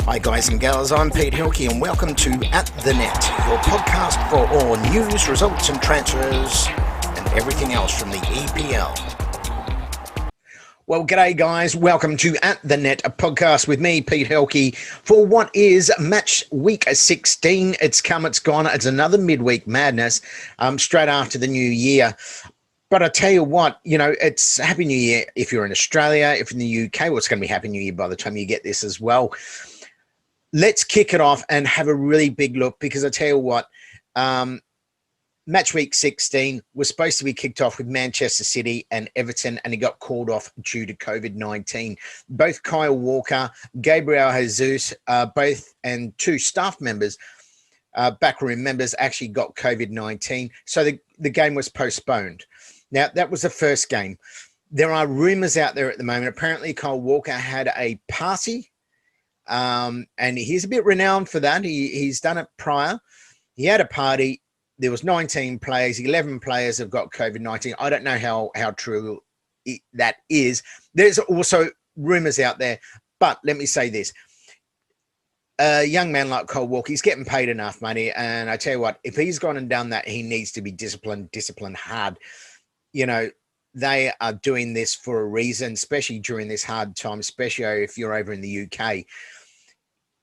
Hi guys and gals, I'm Pete Hilke and welcome to At The Net, your podcast for all news, results and transfers and everything else from the EPL. Well, g'day guys, welcome to At The Net, a podcast with me, Pete Hilke, for what is match week 16. It's come, it's gone, it's another midweek madness straight after the new year. But I tell you what, it's Happy New Year if you're in Australia. If in the UK, well, it's going to be Happy New Year by the time you get this as well. Let's kick it off and have a really big look because I tell you what, match week 16 was supposed to be kicked off with Manchester City and Everton, and it got called off due to COVID-19. Both Kyle Walker, Gabriel Jesus, and two staff members, backroom members, actually got COVID-19. So the game was postponed. Now, that was the first game. There are rumors out there at the moment. Apparently, Kyle Walker had a party. And he's a bit renowned for that. He's done it prior. He had a party. There was 19 players. 11 players have got COVID-19. I don't know how true that is. There's also rumors out there. But let me say this. A young man like Kyle Walker, he's getting paid enough money. And I tell you what, if he's gone and done that, he needs to be disciplined hard. They are doing this for a reason, especially during this hard time, especially if you're over in the UK.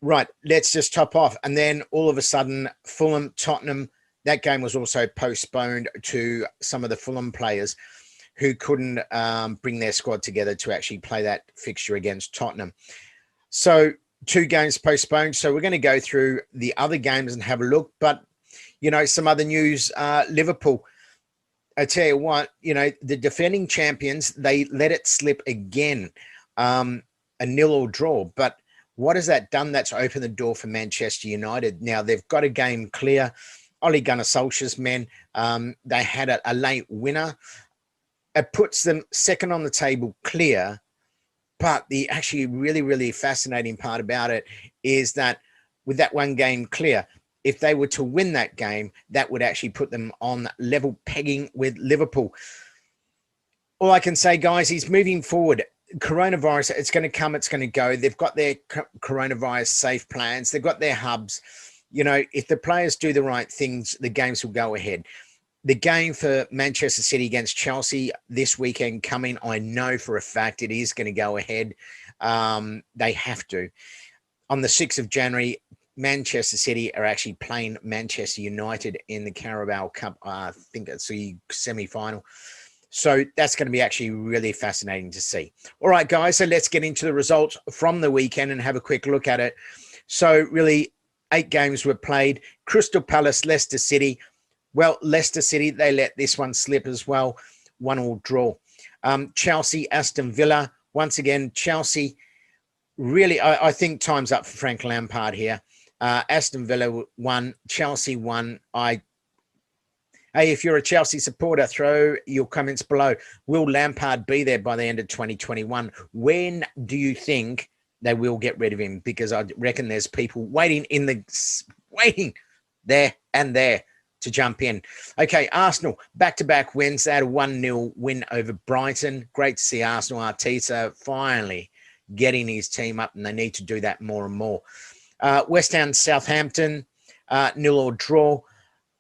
Right, let's just top off. And then all of a sudden, Fulham, Tottenham, that game was also postponed to some of the Fulham players who couldn't bring their squad together to actually play that fixture against Tottenham. So 2 games postponed. So we're going to go through the other games and have a look. But, some other news, Liverpool. I tell you what, the defending champions, they let it slip again, a 0-0 draw. But what has that done? That's opened the door for Manchester United. Now, they've got a game clear. Ole Gunnar Solskjaer's men, they had a late winner. It puts them second on the table clear. But the actually really, really fascinating part about it is that with that one game clear, if they were to win that game, that would actually put them on level pegging with Liverpool. All I can say, guys, is moving forward, coronavirus, it's going to come, it's going to go. They've got their coronavirus safe plans. They've got their hubs. If the players do the right things, the games will go ahead. The game for Manchester City against Chelsea this weekend coming, I know for a fact it is going to go ahead. They have to. On the 6th of January, Manchester City are actually playing Manchester United in the Carabao Cup. I think it's the semi-final. So that's going to be actually really fascinating to see. All right, guys, so let's get into the results from the weekend and have a quick look at it. So really, 8 games were played. Crystal Palace, Leicester City. Well, Leicester City, they let this one slip as well. 1-1 draw. Chelsea, Aston Villa. Once again, Chelsea, really, I think time's up for Frank Lampard here. Aston Villa won, Chelsea won. Hey, if you're a Chelsea supporter, throw your comments below. Will Lampard be there by the end of 2021? When do you think they will get rid of him? Because I reckon there's people waiting there to jump in. Okay, Arsenal, back-to-back wins. They had a 1-0 win over Brighton. Great to see Arsenal. Arteta finally getting his team up, and they need to do that more and more. West Ham, Southampton, 0-0 draw.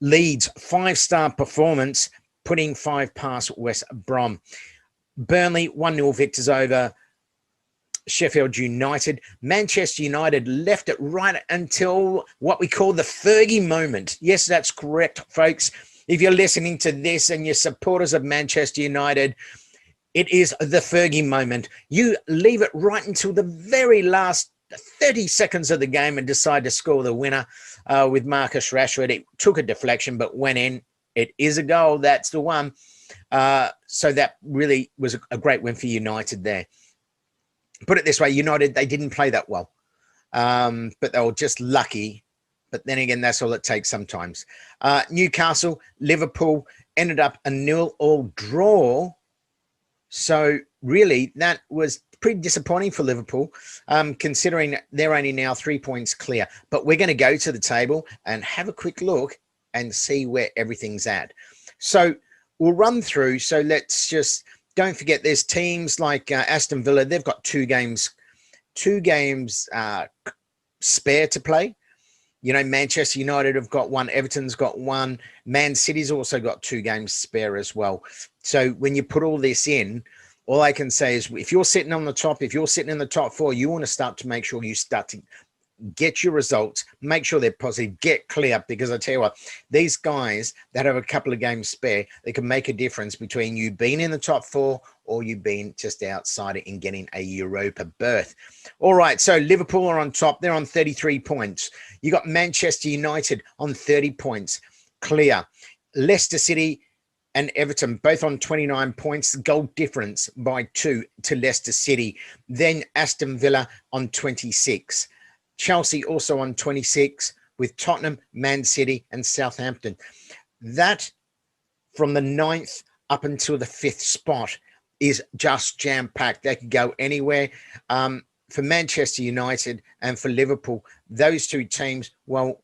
Leeds, 5-star performance, putting 5 past West Brom. Burnley, 1-0 victors over Sheffield United. Manchester United left it right until what we call the Fergie moment. Yes, that's correct, folks. If you're listening to this and you're supporters of Manchester United, it is the Fergie moment. You leave it right until the very last 30 seconds of the game and decide to score the winner with Marcus Rashford. It took a deflection, but went in. It is a goal. That's the one. So that really was a great win for United there. Put it this way, United, they didn't play that well, but they were just lucky. But then again, that's all it takes sometimes. Newcastle, Liverpool ended up a 0-0 draw. So really, that was pretty disappointing for Liverpool, considering they're only now 3 points clear. But we're going to go to the table and have a quick look and see where everything's at. So we'll run through. So let's just, don't forget, there's teams like Aston Villa. They've got two games spare to play. You know, Manchester United have got one, Everton's got one, Man City's also got 2 games spare as well. So when you put all this in, all I can say is if you're sitting on the top, if you're sitting in the top 4, you want to start to make sure you start to get your results, make sure they're positive, get clear, because I tell you what, these guys that have a couple of games spare, they can make a difference between you being in the top 4 or you being just outside it and getting a Europa berth. All right, so Liverpool are on top. They're on 33 points. You got Manchester United on 30 points, clear. Leicester City and Everton both on 29 points, goal difference by 2 to Leicester City. Then Aston Villa on 26. Chelsea also on 26, with Tottenham, Man City and Southampton. That from the 9th up until the 5th spot is just jam-packed. They could go anywhere. For Manchester United and for Liverpool, those 2 teams, well,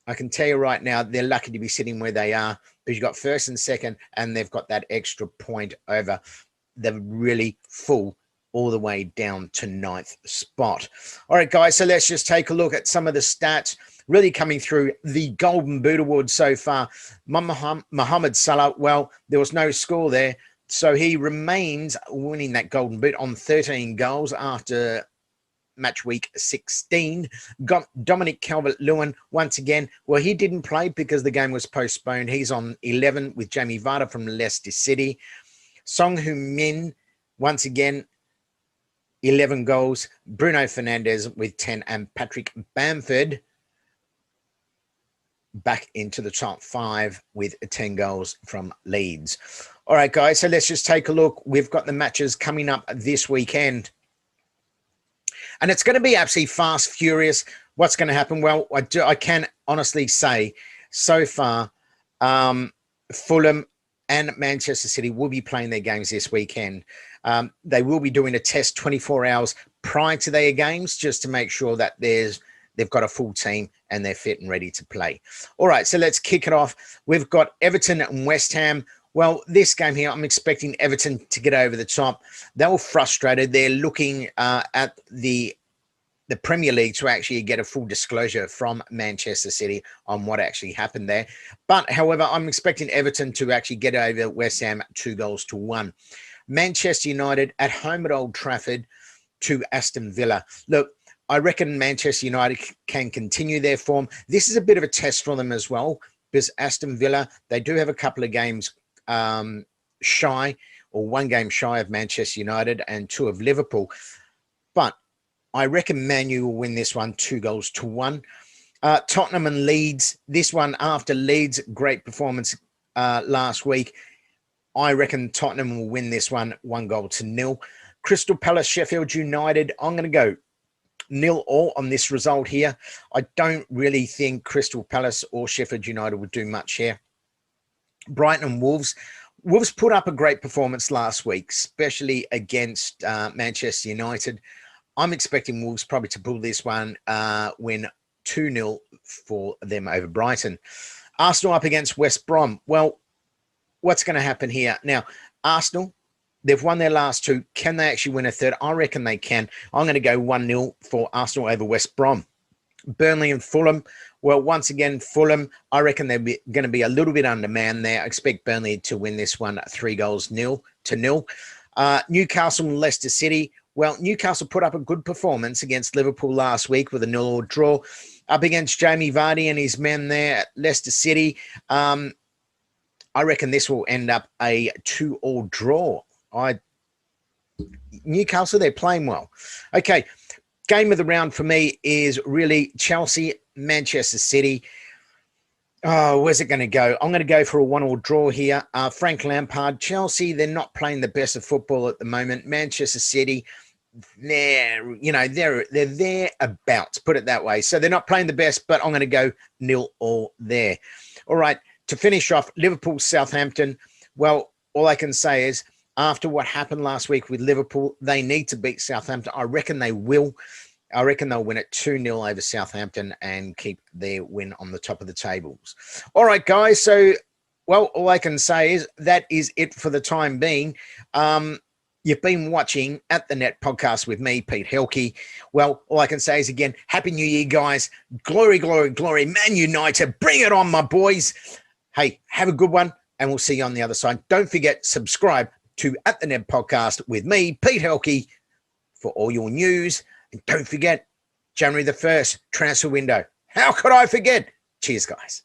I can tell you right now, they're lucky to be sitting where they are, because you've got 1st and 2nd, and they've got that extra point over. They're really full all the way down to 9th spot. All right, guys, so let's just take a look at some of the stats really coming through the Golden Boot Award so far. Mohamed Salah, well, there was no score there, so he remains winning that Golden Boot on 13 goals after match week 16. Got Dominic Calvert-Lewin once again. Well, he didn't play because the game was postponed. He's on 11 with Jamie Vardy from Leicester City. Song Heung-min, once again, 11 goals. Bruno Fernandes with 10, and Patrick Bamford back into the top 5 with 10 goals from Leeds. All right, guys, so let's just take a look. We've got the matches coming up this weekend, and it's going to be absolutely fast, furious. What's going to happen? Well, I can honestly say so far, Fulham and Manchester City will be playing their games this weekend. They will be doing a test 24 hours prior to their games, just to make sure that they've got a full team and they're fit and ready to play. All right, so let's kick it off. We've got Everton and West Ham. Well, this game here, I'm expecting Everton to get over the top. They were frustrated. They're looking at the Premier League to actually get a full disclosure from Manchester City on what actually happened there. But, however, I'm expecting Everton to actually get over West Ham 2-1. Manchester United at home at Old Trafford to Aston Villa. Look, I reckon Manchester United can continue their form. This is a bit of a test for them as well, because Aston Villa, they do have a couple of games shy, or 1 game shy of Manchester United and 2 of Liverpool. But I reckon Man U will win this one 2-1. Tottenham and Leeds, this one after Leeds' great performance last week, I reckon Tottenham will win this one 1-0. Crystal Palace, Sheffield United, I'm going to go 0-0 on this result here. I don't really think Crystal Palace or Sheffield United would do much here. Brighton and Wolves. Wolves put up a great performance last week, especially against Manchester United. I'm expecting Wolves probably to pull this one, win 2-0 for them over Brighton. Arsenal up against West Brom. Well, what's going to happen here? Now, Arsenal, they've won their last 2. Can they actually win a third? I reckon they can. I'm going to go 1-0 for Arsenal over West Brom. Burnley and Fulham. Well, once again, Fulham, I reckon they're going to be a little bit undermanned there. I expect Burnley to win this one 3-0. Newcastle and Leicester City. Well, Newcastle put up a good performance against Liverpool last week with a 0-0 draw. Up against Jamie Vardy and his men there at Leicester City. I reckon this will end up a 2-2 draw. Newcastle, they're playing well. Okay, game of the round for me is really Chelsea, Manchester City. Oh, where's it going to go? I'm going to go for a 1-1 draw here. Frank Lampard, Chelsea, they're not playing the best of football at the moment. Manchester City, they're thereabouts, put it that way. So they're not playing the best, but I'm going to go 0-0 there. All right, to finish off, Liverpool, Southampton. Well, all I can say is after what happened last week with Liverpool, they need to beat Southampton. I reckon they will. I reckon they'll win it 2-0 over Southampton and keep their win on the top of the tables. All right, guys. So, well, all I can say is that is it for the time being. You've been watching At the Net podcast with me, Pete Helke. Well, all I can say is again, Happy New Year, guys. Glory, glory, glory. Man United, bring it on, my boys. Hey, have a good one, and we'll see you on the other side. Don't forget, subscribe to At the Net podcast with me, Pete Helke, for all your news. And don't forget, January the 1st, transfer window. How could I forget? Cheers, guys.